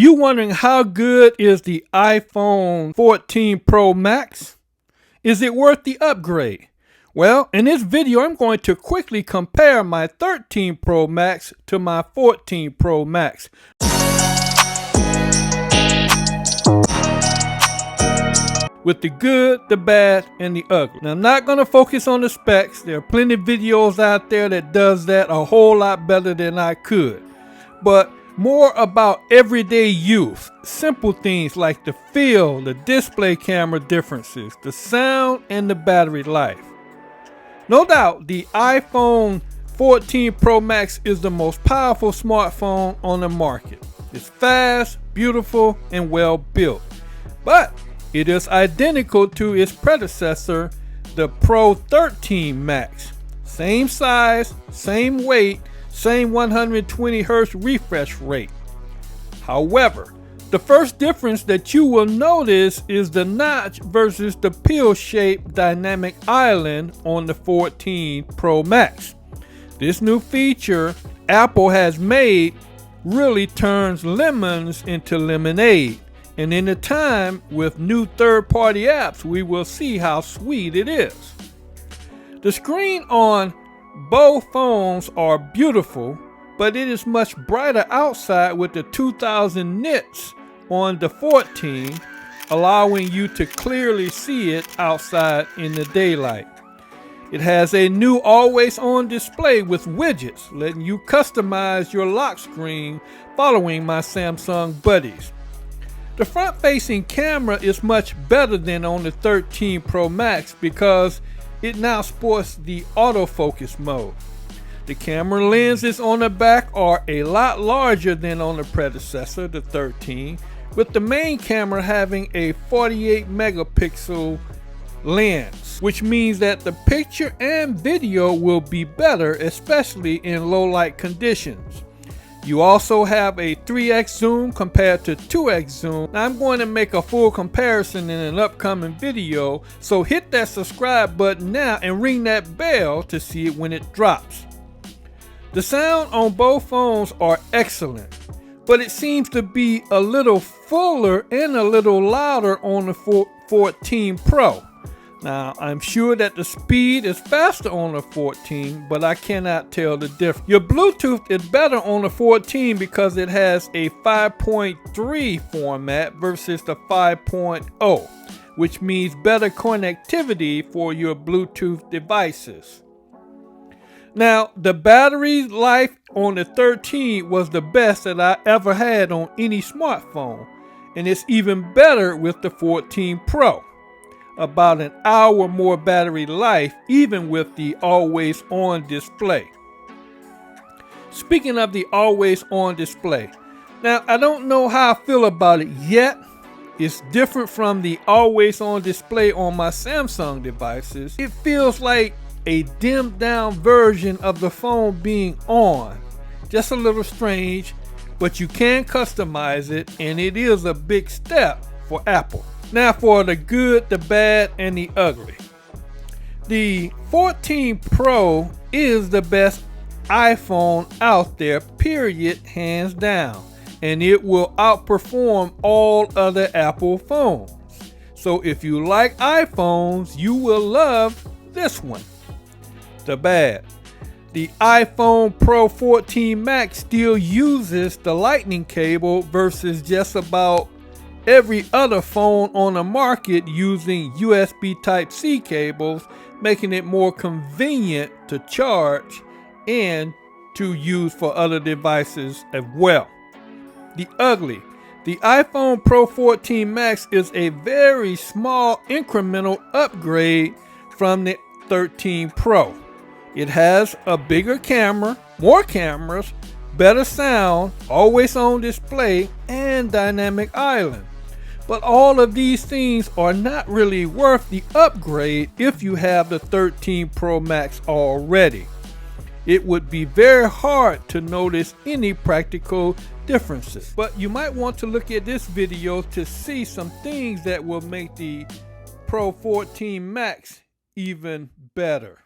You wondering how good is the iPhone 14 Pro Max? Is it worth the upgrade? Well, in this video, I'm going to quickly compare my 13 Pro Max to my 14 Pro Max. With the good, the bad, and the ugly. Now, I'm not going to focus on the specs. There are plenty of videos out there that does that a whole lot better than I could. But more about everyday use, simple things like the feel, the display camera differences, the sound, and the battery life. No doubt, the iPhone 14 Pro Max is the most powerful smartphone on the market. It's fast, beautiful, and well built. But it is identical to its predecessor, the Pro 13 Max. Same size, same weight, same 120 Hz refresh rate. However, the first difference that you will notice is the notch versus the pill-shaped dynamic island on the 14 Pro Max. This new feature Apple has made really turns lemons into lemonade. And in the time with new third-party apps, we will see how sweet it is. The screen on both phones are beautiful, but it is much brighter outside with the 2000 nits on the 14, allowing you to clearly see it outside in the daylight. It has a new always-on display with widgets, letting you customize your lock screen following my Samsung buddies. The front-facing camera is much better than on the 13 Pro Max because it now sports the autofocus mode. The camera lenses on the back are a lot larger than on the predecessor, the 13, with the main camera having a 48 megapixel lens, which means that the picture and video will be better, especially in low light conditions. You also have a 3x zoom compared to 2x zoom. Now, I'm going to make a full comparison in an upcoming video, so hit that subscribe button now and ring that bell to see it when it drops. The sound on both phones are excellent, but it seems to be a little fuller and a little louder on the 14 Pro. Now, I'm sure that the speed is faster on the 14, but I cannot tell the difference. Your Bluetooth is better on the 14 because it has a 5.3 format versus the 5.0, which means better connectivity for your Bluetooth devices. Now, the battery life on the 13 was the best that I ever had on any smartphone, and it's even better with the 14 Pro. About an hour more battery life, even with the always on display. Speaking of the always on display, now I don't know how I feel about it yet. It's different from the always on display on my Samsung devices. It feels like a dimmed down version of the phone being on. Just a little strange, but you can customize it, and it is a big step for Apple. Now for the good, the bad, and the ugly. The 14 Pro is the best iPhone out there, period, hands down. And it will outperform all other Apple phones. So if you like iPhones, you will love this one. The bad. The iPhone Pro 14 Max still uses the Lightning cable versus just about every other phone on the market using USB Type-C cables, making it more convenient to charge and to use for other devices as well. The ugly. The iPhone Pro 14 Max is a very small incremental upgrade from the 13 Pro. It has a bigger camera, more cameras, better sound, always on display, and dynamic island. But all of these things are not really worth the upgrade if you have the 13 Pro Max already. It would be very hard to notice any practical differences. But you might want to look at this video to see some things that will make the Pro 14 Max even better.